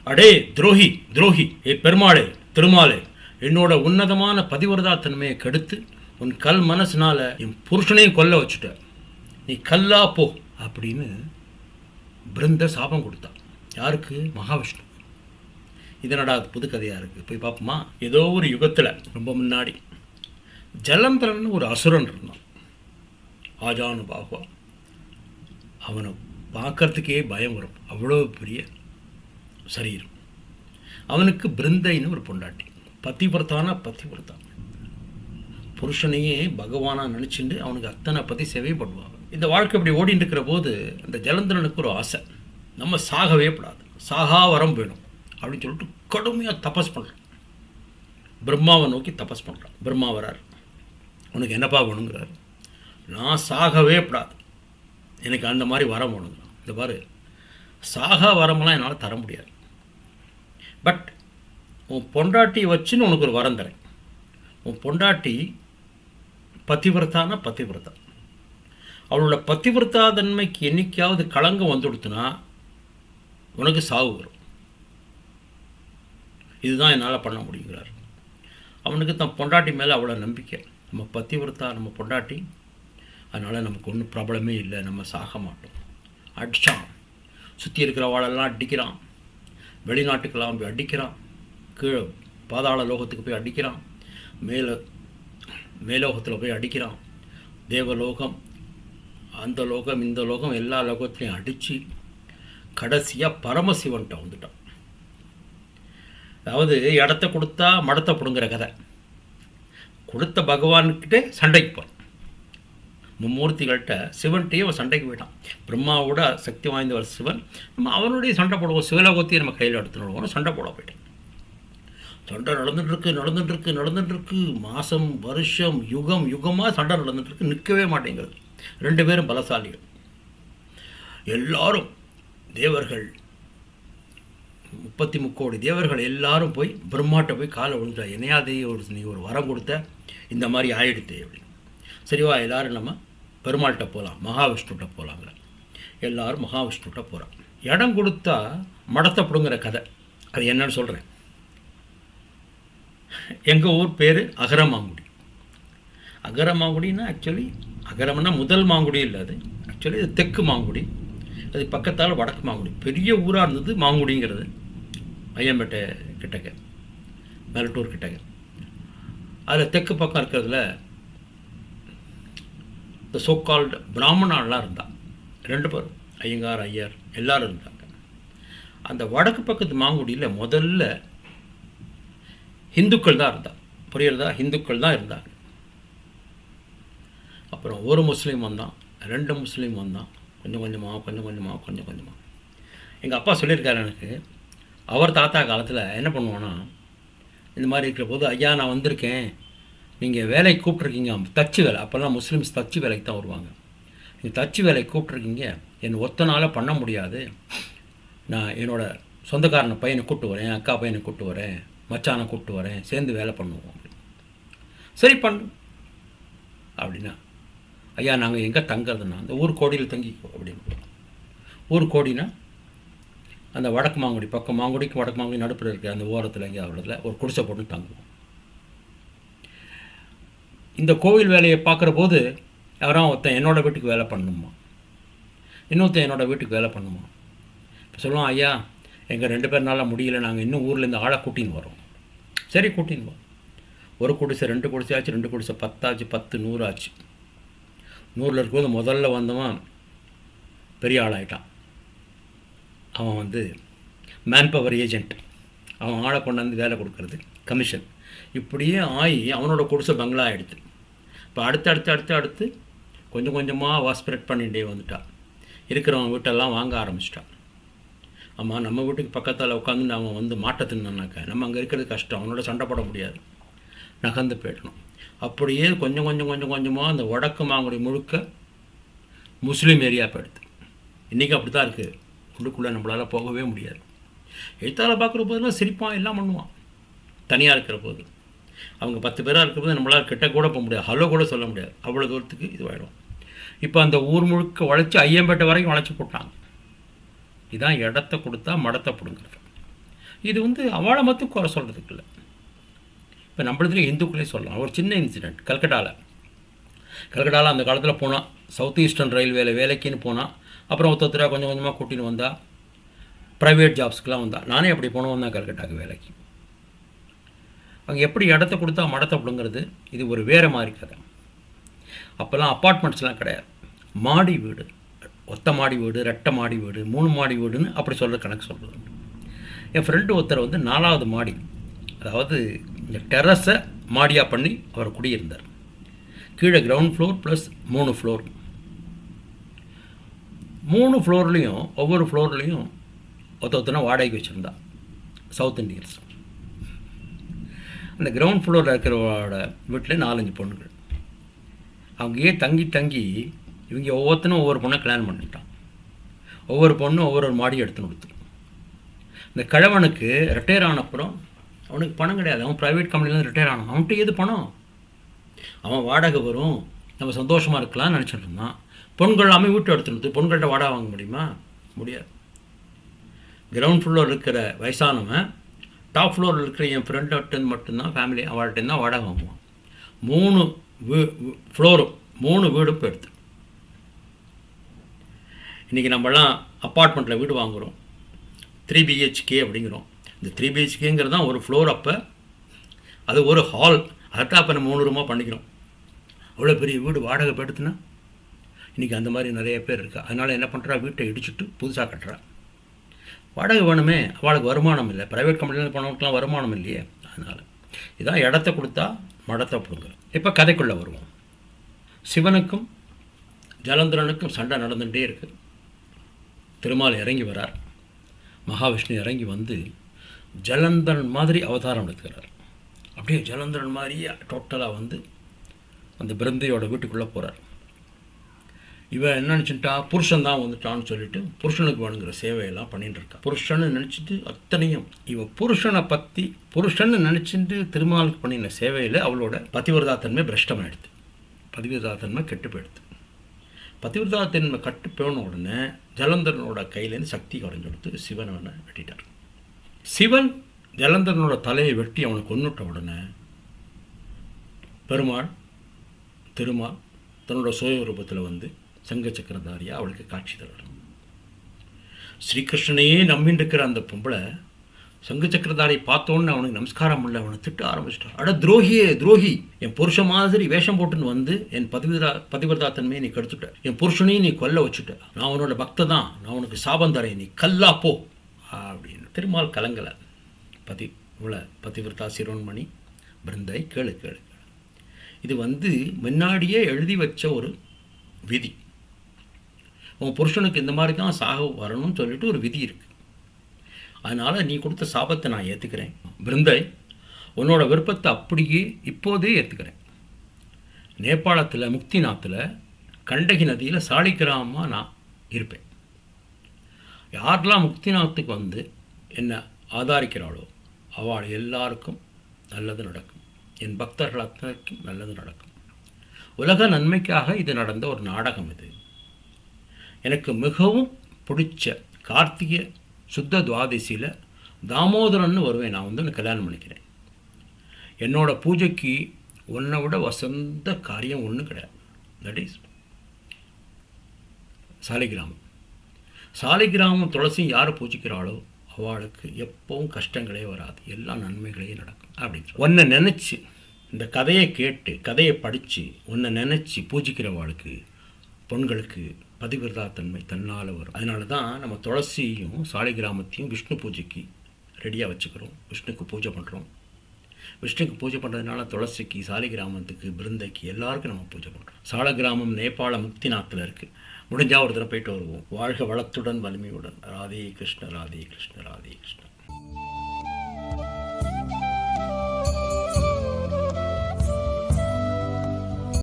அடே துரோகி துரோகி, ஏ பெருமாளே திருமாலே, என்னோட உன்னதமான பதிவிரதா தன்மையை கெடுத்து உன் கல் மனசுனால என் புருஷனையும் கொல்ல வச்சுட்ட, நீ கல்லா போ அப்படின்னு பிருந்த சாபம் கொடுத்தா. யாருக்கு? மகாவிஷ்ணு. இதனடா புது கதையாக இருக்குது, போய் பார்ப்போமா? ஏதோ ஒரு யுகத்தில் ரொம்ப முன்னாடி ஜலந்தரன் ஒரு அசுரன் இருந்தான், ஆஜானு பாகுவா. அவனை பார்க்கறதுக்கே பயம் வரும், அவ்வளோ பெரிய சரீரம். அவனுக்கு பிருந்தைன்னு ஒரு பொண்டாட்டி, பதிவிரதான பதிவிரதா. புருஷனையே பகவானாக நினச்சிட்டு அவனுக்கு அத்தனை பற்றி சேவை பண்ணுவாங்க. இந்த வாழ்க்கை இப்படி ஓடிட்டு இருக்கிற போது அந்த ஜலந்தரனுக்கு ஒரு ஆசை, நம்ம சாகவே கூடாது, சாகா வரம் வேணும் அப்படின்னு சொல்லிட்டு கடுமையாக தபஸ் பண்ணுறான். பிரம்மாவை நோக்கி தபஸ் பண்ணுறான். பிரம்மா வரார், உனக்கு என்னப்பா வேணுங்கிறார். நான் சாகவே கூடாது, எனக்கு அந்த மாதிரி வரம் வேணுங்கிறான். இந்த பாரு, சாகா வரமெல்லாம் என்னால் தர முடியாது, பட் உன் பொண்டாட்டி வச்சுன்னு உனக்கு ஒரு வரம் தரேன். உன் பொண்டாட்டி பதிவிரதான பதிவிரதா. அவளோட பதிவிரதா தன்மைக்கு என்னைக்காவது களங்கம் வந்துடுத்துனா உனக்கு சாவு வரும். இதுதான் என்னால் பண்ண முடியுங்கிறார். அவனுக்கு தன் பொண்டாட்டி மேலே அவ்வளோ நம்பிக்கை, நம்ம பதிவிரதா நம்ம பொண்டாட்டி, அதனால் நமக்கு ஒன்றும் ப்ராப்ளமே இல்லை, நம்ம சாக மாட்டோம். அடித்தான், சுற்றி இருக்கிற வாழெல்லாம் அடிக்கிறான், வெளிநாட்டுக்கெல்லாம் போய் அடிக்கிறான், கீழே பாதாள லோகத்துக்கு போய் அடிக்கிறான், மேலோகத்தில் போய் அடிக்கிறான், தேவலோகம், அந்த லோகம், இந்த லோகம், எல்லா லோகத்துலையும் அடித்து கடைசியாக பரமசிவன்கிட்ட வந்துட்டான். அதாவது இடத்த கொடுத்தா மடத்தை பிடுங்குற கதை. கொடுத்த பகவான்கிட்டே சண்டைக்கு போகிறான். மும்மூர்த்திகள்கிட்ட சிவன்கிட்டையே அவன் சண்டைக்கு போயிட்டான். பிரம்மாவோட சக்தி வாய்ந்தவர் சிவன், நம்ம அவனுடைய சண்டை போடுவோம், சிவலோகத்தையும் நம்ம கையில் எடுத்துன்னு சண்டை போட போயிட்டேன். சண்டை நடந்துட்டுருக்கு, மாதம் வருஷம் யுகம் யுகமாக சண்டை நடந்துட்டுருக்கு, நிற்கவே மாட்டேங்கிறது. ரெண்டு பேரும் பலசாலிகள். எல்லாரும் தேவர்கள், 33 கோடி தேவர்கள் எல்லாரும் போய் பிரம்மாட்ட போய் காலை விழுந்தா, என்னையாதே நீ ஒரு வரம் கொடுத்த, இந்த மாதிரி ஆயிடுத்து அப்படின்னு. சரிவா, எல்லோரும் நம்ம பெருமாள்கிட்ட போகலாம், மகாவிஷ்ணுகிட்ட போகலாங்கிற. எல்லோரும் மகாவிஷ்ணுகிட்ட போகிறான். இடம் கொடுத்தா மடத்தை பிடுங்குற கதை, அது என்னன்னு சொல்கிறேன். எங்கள் ஊர் பேர் அகரமாங்குடி. அகரமாங்குடின்னா ஆக்சுவலி அகரம்னா முதல் மாங்குடி இல்லை, அது ஆக்சுவலி இது தெற்கு மாங்குடி, அது பக்கத்தால் வடக்கு மாங்குடி. பெரிய ஊராக இருந்தது மாங்குடிங்கிறது, ஐயம்பேட்டை கிட்டக்க, மெலட்டூர் கிட்டக்க. அதில் தெற்கு பக்கம் இருக்கிறதுல இந்த சோக்கால்டு பிராமணாலாம் இருந்தான், 2 பேரும், ஐயங்கார் ஐயர் எல்லோரும் இருந்தாங்க. அந்த வடக்கு பக்கத்து மாங்குடியில் முதல்ல ஹிந்துக்கள் தான் இருந்தாங்க, புரியுறதா? ஹிந்துக்கள் தான் இருந்தாங்க. அப்புறம் ஒரு முஸ்லீம் வந்தான், 2 முஸ்லீம் வந்தான், கொஞ்சம் கொஞ்சமாக. எங்கள் அப்பா சொல்லியிருக்காரு எனக்கு, அவர் தாத்தா காலத்தில் என்ன பண்ணுவான்னா, இந்த மாதிரி இருக்கிற போது, ஐயா நான் வந்திருக்கேன், நீங்கள் வேலைக்கு கூப்பிட்ருக்கீங்க, தச்சு வேலை, அப்போல்லாம் முஸ்லீம்ஸ் தச்சு வேலைக்கு தான் வருவாங்க, நீங்கள் தச்சு வேலைக்கு கூப்பிட்ருக்கீங்க, என் ஒத்தனால் பண்ண முடியாது, நான் என்னோடய சொந்தக்காரனை பையனை கூப்பிட்டு வரேன், அக்கா பையனை கூப்பிட்டு வரேன், மச்சானை கூப்பிட்டு வரேன், சேர்ந்து வேலை பண்ணுவோம். சரி பண்ணு அப்படின்னா, ஐயா நாங்கள் எங்கே தங்குறதுன்னா, அந்த ஊர் கோடியில் தங்கிக்கோ அப்படின்னு. ஊர் கோடினா அந்த வடக்கு மாங்குடி பக்கம், மாங்குடிக்கு வடக்கு மாங்குடி நடுப்புற இருக்குது, அந்த ஓரத்தில் எங்கேயா இடத்துல ஒரு குடிசை போட்டு தங்குவோம். இந்த கோவில் வேலையை பார்க்குற போது யாரும் ஒருத்தன் என்னோடய வீட்டுக்கு வேலை பண்ணணுமா, இன்னொருத்தன் என்னோடய வீட்டுக்கு வேலை பண்ணுமா. இப்போ சொல்லுவோம், ஐயா எங்கள் 2 பேர்னால முடியல, நாங்கள் இன்னும் ஊர்லேருந்து ஆளை கூட்டின்னு வரோம். சரி கூட்டின்னு வரோம். ஒரு குடிசை, 2 குடிசை ஆச்சு, 2 குடிசை 10 ஆச்சு, 10 100 ஆச்சு. 100 இருக்கும்போது முதல்ல வந்தவன் பெரிய ஆளாயிட்டான். அவன் வந்து மேன் பவர் ஏஜெண்ட், அவன் ஆளை கொண்டாந்து வேலை கொடுக்கறது, கமிஷன், இப்படியே ஆகி அவனோட குடிசை பங்களா ஆகிடுது. இப்போ அடுத்து கொஞ்சம் கொஞ்சமாக ஸ்ப்ரெட் பண்ணிகிட்டே வந்துட்டான். இருக்கிறவன் வீட்டெல்லாம் வாங்க ஆரம்பிச்சிட்டான். ஆமாம், நம்ம வீட்டுக்கு பக்கத்தில் உட்காந்து அவன் வந்து மாட்டை தின்னானாக்கா நம்ம அங்கே இருக்கிறது கஷ்டம், அவனோட சண்டை போட முடியாது, நகர்ந்து போயிடணும். அப்படியே கொஞ்சம் கொஞ்சமாக அந்த வடக்கு மாங்குடி முழுக்க முஸ்லீம் ஏரியா போயிடுது. இன்றைக்கி அப்படி தான் இருக்குது, உள்ளுக்குள்ளே நம்மளால் போகவே முடியாது. எழுத்தால் பார்க்குற போதெல்லாம் சிரிப்பான், எல்லாம் பண்ணுவான். தனியாக இருக்கிற போது அவங்க 10 பேராக இருக்கிற போது நம்மளால் கிட்ட கூட போக முடியாது, ஹலோ கூட சொல்ல முடியாது, அவ்வளோ தூரத்துக்கு இதுவாகிடும். இப்போ அந்த ஊர் முழுக்க வளைச்சி ஐயம்பேட்டை வரைக்கும் வளைச்சி போட்டாங்க. இதான் இடத்த கொடுத்தா மடத்தை பிடுங்கிறது. இது வந்து அவளை மட்டும் குறை சொல்கிறதுக்கு இல்லை. இப்போ நம்மளதுலேயே இந்துக்களே சொல்லலாம். ஒரு சின்ன இன்சிடெண்ட் கல்கட்டாவில் அந்த காலத்தில் போனால், சவுத் ஈஸ்டர்ன் ரயில்வேல வேலைக்குன்னு போனால், அப்புறம் ஒருத்தராக கொஞ்சம் கொஞ்சமாக கூட்டின்னு வந்தால், ப்ரைவேட் ஜாப்ஸ்க்கெலாம் வந்தால். நானே அப்படி போனவன் தான் கல்கட்டாவுக்கு வேலைக்கு. அங்கே எப்படி இடத்த கொடுத்தா மடத்தை பிடுங்கிறது, இது ஒரு வேறு மாதிரி கதை. அப்போல்லாம் அப்பார்ட்மெண்ட்ஸ்லாம் கிடையாது, மாடி வீடு, ஒத்த மாடி வீடு, ரெட்டை மாடி வீடு, 3 மாடி வீடுன்னு அப்படி சொல்கிற கணக்கு சொல்கிறது. என் ஃப்ரெண்டு ஒருத்தர் வந்து 4வது மாடி, அதாவது இந்த டெரஸை மாடியாக பண்ணி அவர் குடியிருந்தார். கீழே கிரவுண்ட் ஃப்ளோர் ப்ளஸ் 3 ஃப்ளோர். 3 ஃப்ளோர்லேயும் ஒவ்வொரு ஃப்ளோர்லேயும் ஒருத்தனா வாடகைக்கு வச்சுருந்தா சவுத் இண்டியன்ஸ். அந்த கிரவுண்ட் ஃப்ளோரில் இருக்கிறவோட வீட்டில் 4-5 பொண்ணுகள். அங்கேயே தங்கி இவங்க ஒவ்வொருத்தனும் ஒவ்வொரு பொண்ணை கல்யாணம் பண்ணிட்டான். ஒவ்வொரு பொண்ணும் ஒவ்வொரு மாடி எடுத்துன்னு கொடுத்து. இந்த கிழவனுக்கு ரிட்டையர் ஆனப்புறம் அவனுக்கு பணம் கிடையாது. அவன் ப்ரைவேட் கம்பெனிலேருந்து ரிட்டையர் ஆனான். அவன்கிட்ட எது பணம்? அவன் வாடகை வரும், நம்ம சந்தோஷமாக இருக்கலாம்னு நினச்சிட்டு இருந்தான். பொண்கள் எல்லாமே வீட்டை எடுத்துட்டு, பொண்கள்கிட்ட வாடகை வாங்க முடியுமா? முடியாது. கிரவுண்ட் ஃப்ளோர் இருக்கிற வயசானவன் டாப் ஃப்ளோரில் இருக்கிற என் ஃப்ரெண்ட்கிட்ட மட்டும்தான், ஃபேமிலி அவள்கிட்ட தான் வாடகை வாங்குவான். 3 ஃப்ளோரும் 3 வீடும் போயிடுது. இன்றைக்கி நம்மலாம் அப்பார்ட்மெண்ட்டில் வீடு வாங்குகிறோம், 3 BHK அப்படிங்கிறோம். இந்த 3 BHKங்கிறது தான் ஒரு ஃப்ளோர். அப்போ அது ஒரு ஹால், அதைத்தான் அப்போ நம்ம 3 ரூமாக பண்ணிக்கிறோம். அவ்வளோ பெரிய வீடு வாடகை போயிடுதுன்னா இன்றைக்கி அந்த மாதிரி நிறைய பேர் இருக்கா. அதனால் என்ன பண்ணுறா, வீட்டை இடிச்சுட்டு புதுசாக கட்டுறா. வாடகை வேணுமே, அவளுக்கு வருமானம் இல்லை. ப்ரைவேட் கம்பெனியில் போனவங்களுக்குலாம் வருமானம் இல்லையே. அதனால் இதான் இடத்த கொடுத்தா மடத்தை பிடுங்குற. இப்போ கதைக்குள்ளே வருவோம். சிவனுக்கும் ஜலந்தரனுக்கும் சண்டை நடந்துகிட்டே இருக்குது. திருமால் இறங்கி வரார். மகாவிஷ்ணு இறங்கி வந்து ஜலந்தரன் மாதிரி அவதாரம் எடுத்துக்கிறார். அப்படியே ஜலந்தரன் மாதிரியே டோட்டலாக வந்து அந்த பிருந்தையோட வீட்டுக்குள்ளே போகிறார். இவன் என்ன நினச்சிட்டா, புருஷன் தான் வந்துட்டான்னு சொல்லிட்டு புருஷனுக்கு வேணுங்கிற சேவையெல்லாம் பண்ணிட்டு இருக்கா. புருஷன்னு நினச்சிட்டு அத்தனையும் இவன் புருஷன்னு நினச்சிட்டு திருமாலுக்கு பண்ணின சேவையில் அவளோட பதிவிரதாத்தன்மை பிரஷ்டமாயிடுது. பதிவிரதாத்தன்மை கெட்டு போயிடுது. பதிவிரதாத்தன்மை கட்டு போன உடனே ஜலந்தரனோட கையிலேருந்து சக்தி குறைஞ்செடுத்து சிவனை வெட்டிட்டார். சிவன் ஜலந்தரனோட தலையை வெட்டி அவனை கொன்னுட்ட உடனே திருமால் தன்னோட சுயரூபத்தில் வந்து சங்க சக்கரதாரியாக அவளுக்கு காட்சி தர்றார். ஸ்ரீகிருஷ்ணனையே நம்பின்னு இருக்கிற அந்த பொம்பளை சங்க சக்கரதாரியை பார்த்தோன்னு அவனுக்கு நமஸ்காரம் இல்லை, அவனை திட்ட ஆரம்பிச்சிட்டான். அட துரோகி, என் புருஷன் மாதிரி வேஷம் போட்டுன்னு வந்து என் பதிவிரதாத்தன்மையை நீ கெடுத்துட்ட, என் புருஷனையும் நீ கொல்ல வச்சுட்ட, நான் உன்னோட பக்த தான், நான் உனக்கு சாபம் தரேன், நீ கல்லா போ அப்படின்னு. திருமால் கலங்கலை. பதிவிரதா சிரோன்மணி பிருந்தை கேளு. இது வந்து முன்னாடியே எழுதி வச்ச ஒரு விதி. உன் புருஷனுக்கு இந்த மாதிரி தான் சாக வரணும்னு சொல்லிட்டு ஒரு விதி இருக்குது. அதனால் நீ கொடுத்த சாபத்தை நான் ஏற்றுக்கிறேன். பிருந்தை, உன்னோட விருப்பத்தை அப்படியே இப்போதே ஏற்றுக்கிறேன். நேபாளத்தில் முக்திநாத்தில் கண்டகி நதியில் சாலிகிராமமாக நான் இருப்பேன். யாரெல்லாம் முக்திநாத்துக்கு வந்து என்னை ஆதரிக்கிறாளோ அவள் எல்லாருக்கும் நல்லது நடக்கும். என் பக்தர்கள் அத்தனைக்கும் நல்லது நடக்கும். உலக நன்மைக்காக இது நடந்த ஒரு நாடகம். இது எனக்கு மிகவும் பிடிச்ச கார்த்திகை சுத்த துவாதசியில் தாமோதரன்னு வருவேன். நான் வந்து கல்யாணம் பண்ணிக்கிறேன். என்னோட பூஜைக்கு உன்னை விட வசந்த காரியம் ஒன்றும் கிடையாது. தட் இஸ் சாலிகிராமம் துளசியும் யார் பூஜிக்கிறாளோ அவளுக்கு எப்பவும் கஷ்டங்களே வராது, எல்லா நன்மைகளையும் நடக்கும் அப்படின்னு உன்னை நினச்சி, இந்த கதையை கேட்டு கதையை படித்து உன்னை நினச்சி பூஜிக்கிறவாளுக்கு பொண்களுக்கு பதிவிரதாத்தன்மை தன்னால் வரும். அதனால தான் நம்ம துளசியும் சாலிகிராமத்தையும் விஷ்ணு பூஜைக்கு ரெடியாக வச்சுக்கிறோம். விஷ்ணுக்கு பூஜை பண்ணுறோம். விஷ்ணுக்கு பூஜை பண்ணுறதுனால துளசிக்கு, சாலிகிராமத்துக்கு, பிருந்தைக்கு எல்லாருக்கும் நம்ம பூஜை பண்ணுறோம். சாலகிராமம் நேபாள முக்திநாத்தில் இருக்குது. முடிஞ்சால் ஒரு தடவை போயிட்டு வருவோம். வாழ்க வளத்துடன் வலிமையுடன். ராதே கிருஷ்ண ராதே கிருஷ்ண ராதே கிருஷ்ண.